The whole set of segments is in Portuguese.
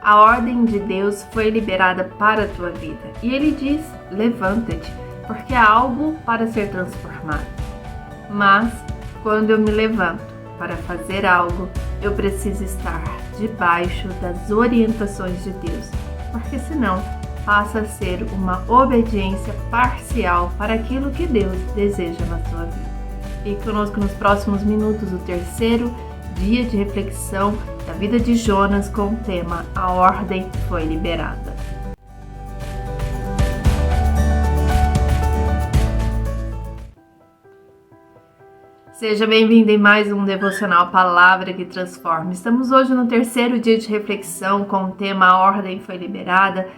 a ordem de Deus foi liberada para a tua vida. E ele diz: levanta-te, porque há algo para ser transformado. Mas, quando eu me levanto para fazer algo, eu preciso estar debaixo das orientações de Deus, porque senão passa a ser uma obediência parcial para aquilo que Deus deseja na sua vida. Fique conosco nos próximos minutos, o terceiro dia de reflexão da vida de Jonas com o tema A Ordem Foi Liberada. Seja bem-vindo em mais um Devocional Palavra que Transforma. Estamos hoje no terceiro dia de reflexão com o tema A Ordem Foi Liberada,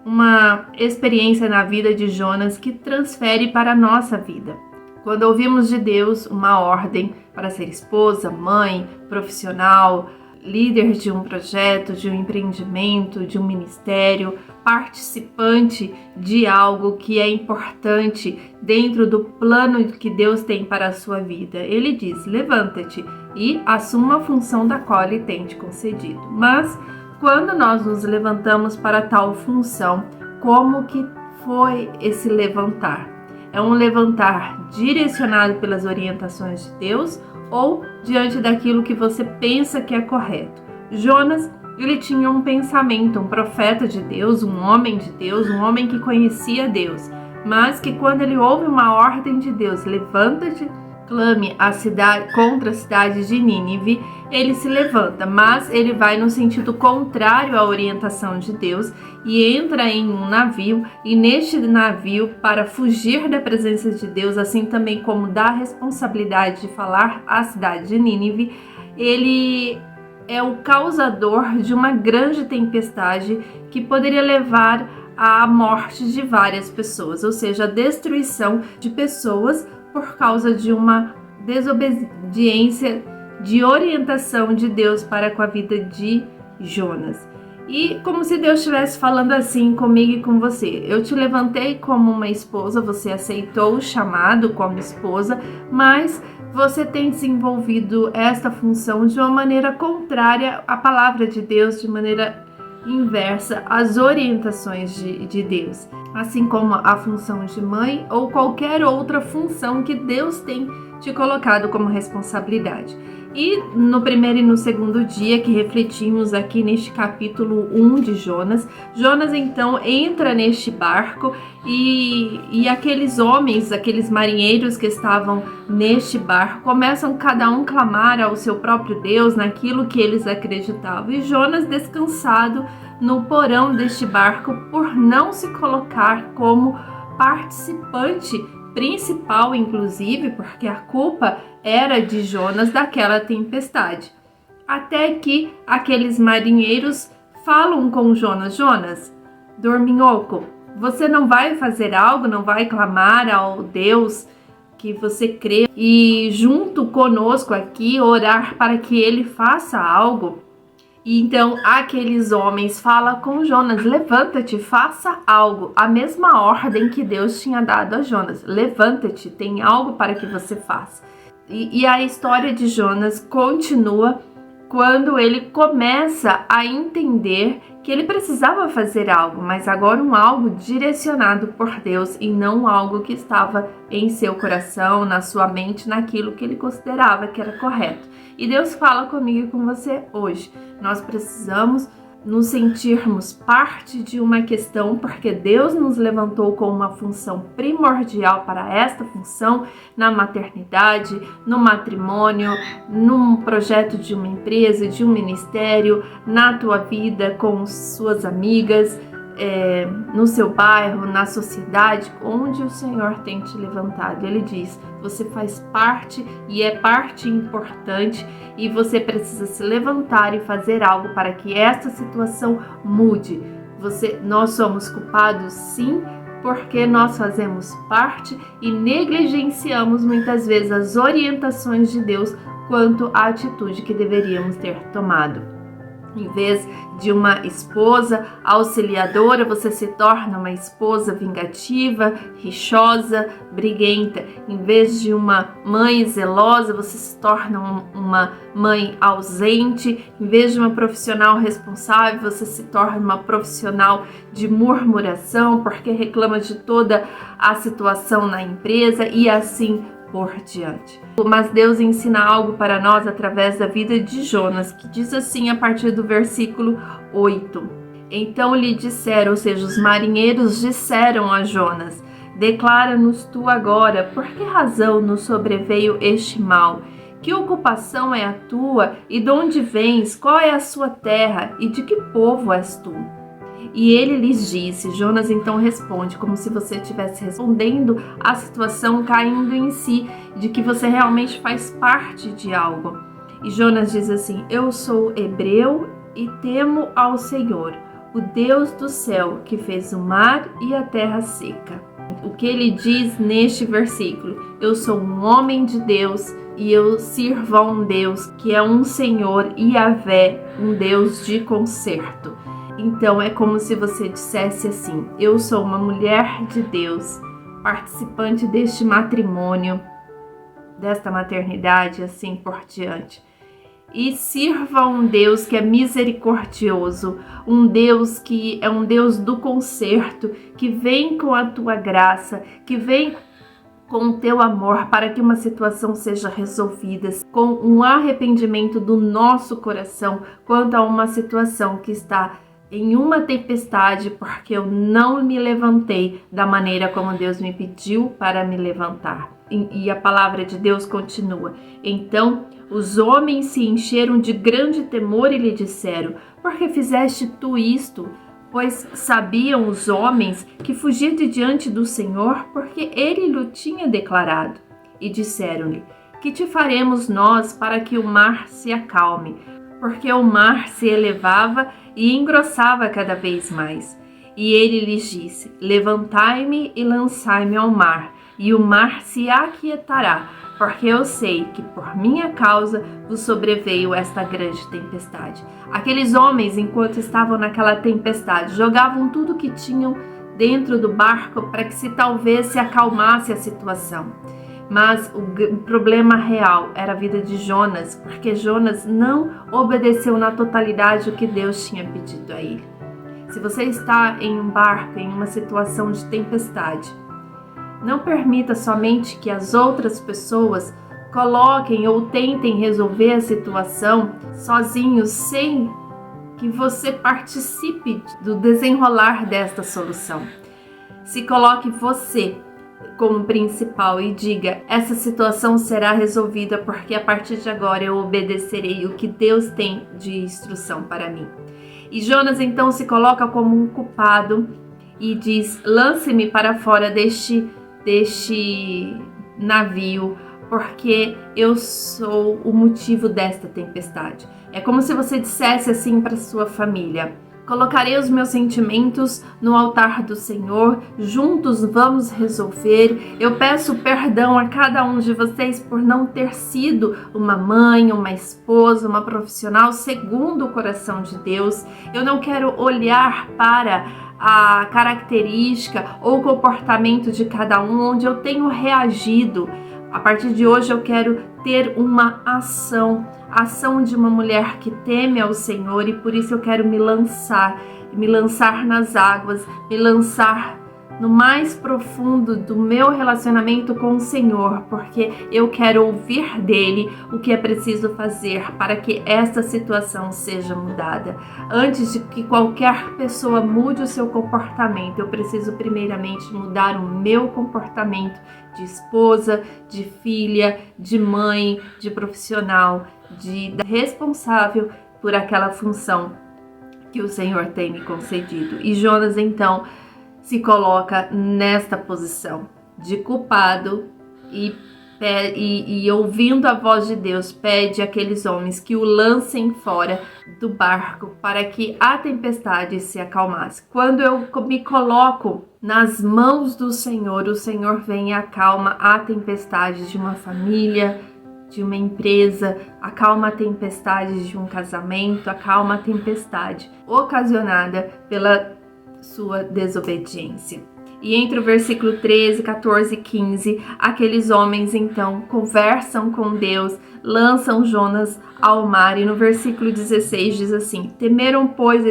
uma experiência na vida de Jonas que transfere para a nossa vida. Quando ouvimos de Deus uma ordem para ser esposa, mãe, profissional, líder de um projeto, de um empreendimento, de um ministério, participante de algo que é importante dentro do plano que Deus tem para a sua vida, Ele diz: levanta-te e assuma a função da qual Ele tem te concedido. Mas quando nós nos levantamos para tal função, como que foi esse levantar? É um levantar direcionado pelas orientações de Deus ou diante daquilo que você pensa que é correto? Jonas, ele tinha um pensamento, um profeta de Deus, um homem de Deus, um homem que conhecia Deus, mas que quando ele ouve uma ordem de Deus, levanta-te, clame a cidade, contra a cidade de Nínive, ele se levanta, mas ele vai no sentido contrário à orientação de Deus e entra em um navio, e neste navio, para fugir da presença de Deus, assim também como da responsabilidade de falar à cidade de Nínive, ele é o causador de uma grande tempestade que poderia levar à morte de várias pessoas, ou seja, a destruição de pessoas por causa de uma desobediência de orientação de Deus para com a vida de Jonas. E como se Deus estivesse falando assim comigo e com você: eu te levantei como uma esposa, você aceitou o chamado como esposa, mas você tem desenvolvido esta função de uma maneira contrária à palavra de Deus, de maneira inversa às orientações de Deus, assim como a função de mãe ou qualquer outra função que Deus tem te colocado como responsabilidade. E no primeiro e no segundo dia que refletimos aqui neste capítulo 1 de Jonas, Jonas então entra neste barco e aqueles homens, aqueles marinheiros que estavam neste barco, começam cada um clamar ao seu próprio Deus naquilo que eles acreditavam. E Jonas, descansado no porão deste barco por não se colocar como participante principal, inclusive, porque a culpa era de Jonas daquela tempestade. Até que aqueles marinheiros falam com Jonas: Jonas, dorminhoco, você não vai fazer algo, não vai clamar ao Deus que você crê e junto conosco aqui orar para que ele faça algo? E então aqueles homens falam com Jonas: levanta-te, faça algo. A mesma ordem que Deus tinha dado a Jonas: levanta-te, tem algo para que você faça. E a história de Jonas continua quando ele começa a entender que ele precisava fazer algo, mas agora algo direcionado por Deus e não algo que estava em seu coração, na sua mente, naquilo que ele considerava que era correto. E Deus fala comigo e com você hoje. Nós precisamos nos sentirmos parte de uma questão, porque Deus nos levantou com uma função primordial para esta função, na maternidade, no matrimônio, num projeto de uma empresa, de um ministério, na tua vida com suas amigas, no seu bairro, na sociedade, onde o Senhor tem te levantado. Ele diz: você faz parte e é parte importante e você precisa se levantar e fazer algo para que esta situação mude. Nós somos culpados, sim, porque nós fazemos parte e negligenciamos muitas vezes as orientações de Deus quanto à atitude que deveríamos ter tomado. Em vez de uma esposa auxiliadora, você se torna uma esposa vingativa, rixosa, briguenta. Em vez de uma mãe zelosa, você se torna uma mãe ausente. Em vez de uma profissional responsável, você se torna uma profissional de murmuração, porque reclama de toda a situação na empresa e assim por diante. Mas Deus ensina algo para nós através da vida de Jonas, que diz assim a partir do versículo 8. Então lhe disseram, ou seja, os marinheiros disseram a Jonas: declara-nos tu agora, por que razão nos sobreveio este mal? Que ocupação é a tua e de onde vens? Qual é a sua terra e de que povo és tu? E ele lhes disse, Jonas então responde, como se você estivesse respondendo à situação, caindo em si, de que você realmente faz parte de algo. E Jonas diz assim: eu sou hebreu e temo ao Senhor, o Deus do céu, que fez o mar e a terra seca. O que ele diz neste versículo: eu sou um homem de Deus e eu sirvo a um Deus que é um Senhor, Yahvé, um Deus de conserto. Então é como se você dissesse assim: eu sou uma mulher de Deus, participante deste matrimônio, desta maternidade, assim por diante. E sirva a um Deus que é misericordioso, um Deus que é um Deus do conserto, que vem com a tua graça, que vem com o teu amor para que uma situação seja resolvida, com um arrependimento do nosso coração quanto a uma situação que está em uma tempestade, porque eu não me levantei da maneira como Deus me pediu para me levantar. E a palavra de Deus continua. Então os homens se encheram de grande temor e lhe disseram: por que fizeste tu isto? Pois sabiam os homens que fugia de diante do Senhor, porque ele lhe tinha declarado. E disseram-lhe: que te faremos nós para que o mar se acalme? Porque o mar se elevava e engrossava cada vez mais. E ele lhes disse: levantai-me e lançai-me ao mar, e o mar se aquietará, porque eu sei que por minha causa vos sobreveio esta grande tempestade. Aqueles homens, enquanto estavam naquela tempestade, jogavam tudo que tinham dentro do barco para que talvez se acalmasse a situação. Mas o problema real era a vida de Jonas, porque Jonas não obedeceu na totalidade o que Deus tinha pedido a ele. Se você está em um barco, em uma situação de tempestade, não permita somente que as outras pessoas coloquem ou tentem resolver a situação sozinhos, sem que você participe do desenrolar desta solução. Se coloque você como principal e diga: essa situação será resolvida porque a partir de agora eu obedecerei o que Deus tem de instrução para mim. E Jonas então se coloca como um culpado e diz: lance-me para fora deste navio, porque eu sou o motivo desta tempestade. É como se você dissesse assim para sua família: colocarei os meus sentimentos no altar do Senhor, juntos vamos resolver. Eu peço perdão a cada um de vocês por não ter sido uma mãe, uma esposa, uma profissional segundo o coração de Deus. Eu não quero olhar para a característica ou comportamento de cada um, onde eu tenho reagido. A partir de hoje eu quero ter uma ação de uma mulher que teme ao Senhor, e por isso eu quero me lançar nas águas, me lançar no mais profundo do meu relacionamento com o Senhor, porque eu quero ouvir dele o que é preciso fazer para que esta situação seja mudada. Antes de que qualquer pessoa mude o seu comportamento, eu preciso primeiramente mudar o meu comportamento de esposa, de filha, de mãe, de profissional, de responsável por aquela função que o Senhor tem me concedido. E Jonas então se coloca nesta posição de culpado e ouvindo a voz de Deus, pede àqueles homens que o lancem fora do barco para que a tempestade se acalmasse. Quando eu me coloco nas mãos do Senhor, o Senhor vem e acalma a tempestade de uma família, de uma empresa, acalma a tempestade de um casamento, acalma a tempestade ocasionada pela sua desobediência. E entre o versículo 13, 14 e 15, aqueles homens então conversam com Deus, lançam Jonas ao mar. E no versículo 16 diz assim: temeram, pois,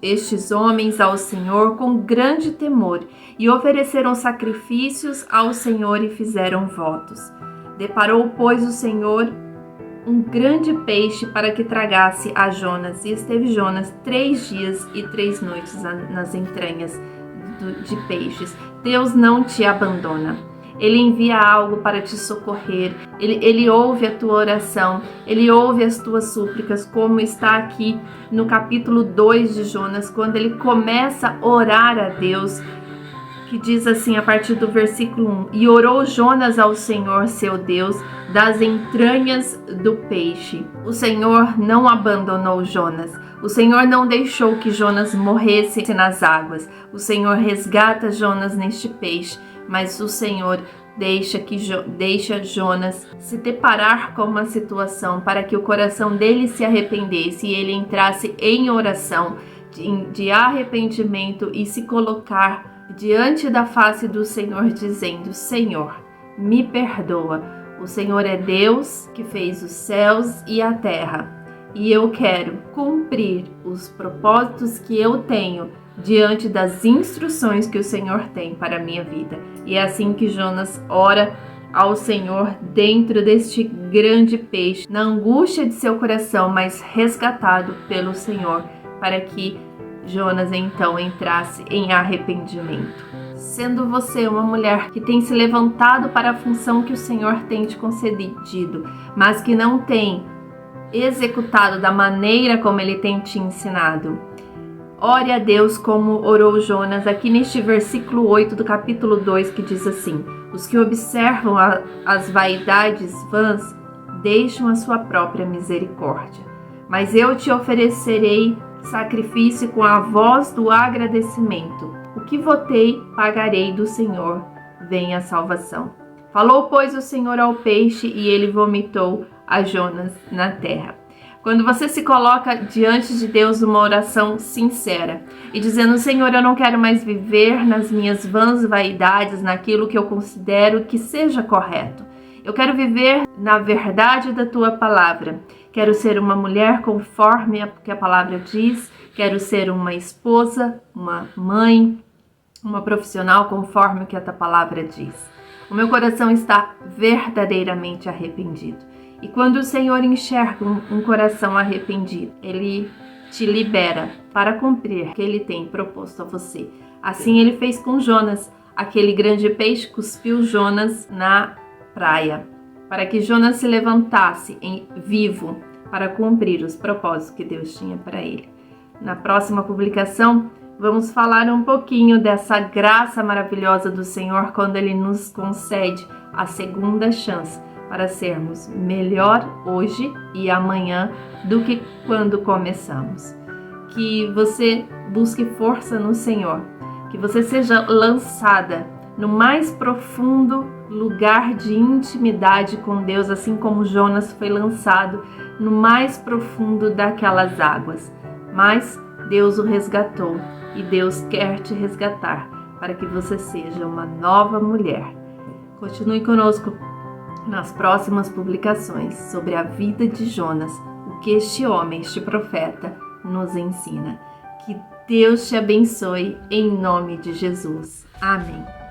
estes homens ao Senhor com grande temor, e ofereceram sacrifícios ao Senhor e fizeram votos. Deparou, pois, o Senhor um grande peixe para que tragasse a Jonas, e esteve Jonas 3 dias e 3 noites nas entranhas de peixes. Deus não te abandona. Ele envia algo para te socorrer. Ele ouve a tua oração. Ele ouve as tuas súplicas, como está aqui no capítulo 2 de Jonas, quando ele começa a orar a Deus, que diz assim a partir do versículo 1: e orou Jonas ao Senhor seu Deus das entranhas do peixe. O Senhor não abandonou Jonas. O Senhor não deixou que Jonas morresse nas águas. O Senhor resgata Jonas neste peixe, mas o Senhor deixa Jonas se deparar com uma situação para que o coração dele se arrependesse e ele entrasse em oração de arrependimento e se colocar diante da face do Senhor, dizendo: Senhor, me perdoa. O Senhor é Deus que fez os céus e a terra, e eu quero cumprir os propósitos que eu tenho diante das instruções que o Senhor tem para a minha vida. E é assim que Jonas ora ao Senhor dentro deste grande peixe, na angústia de seu coração, mas resgatado pelo Senhor, para que Jonas então entrasse em arrependimento. Sendo você uma mulher que tem se levantado para a função que o Senhor tem te concedido, mas que não tem executado da maneira como Ele tem te ensinado, ore a Deus como orou Jonas aqui neste versículo 8 do capítulo 2, que diz assim: os que observam as vaidades vãs deixam a sua própria misericórdia, mas eu te oferecerei sacrifício com a voz do agradecimento. O que votei, pagarei do Senhor, vem a salvação. Falou, pois, o Senhor ao peixe, e ele vomitou a Jonas na terra. Quando você se coloca diante de Deus uma oração sincera e dizendo: Senhor, eu não quero mais viver nas minhas vãs vaidades, naquilo que eu considero que seja correto. Eu quero viver na verdade da tua palavra. Quero ser uma mulher conforme o que a palavra diz. Quero ser uma esposa, uma mãe, uma profissional conforme o que a tua palavra diz. O meu coração está verdadeiramente arrependido. E quando o Senhor enxerga um coração arrependido, Ele te libera para cumprir o que Ele tem proposto a você. Assim Ele fez com Jonas. Aquele grande peixe cuspiu Jonas na praia, para que Jonas se levantasse vivo para cumprir os propósitos que Deus tinha para ele. Na próxima publicação, vamos falar um pouquinho dessa graça maravilhosa do Senhor, quando Ele nos concede a segunda chance para sermos melhor hoje e amanhã do que quando começamos. Que você busque força no Senhor, que você seja lançada no mais profundo lugar de intimidade com Deus, assim como Jonas foi lançado no mais profundo daquelas águas. Mas Deus o resgatou e Deus quer te resgatar para que você seja uma nova mulher. Continue conosco nas próximas publicações sobre a vida de Jonas, o que este homem, este profeta, nos ensina. Que Deus te abençoe em nome de Jesus. Amém.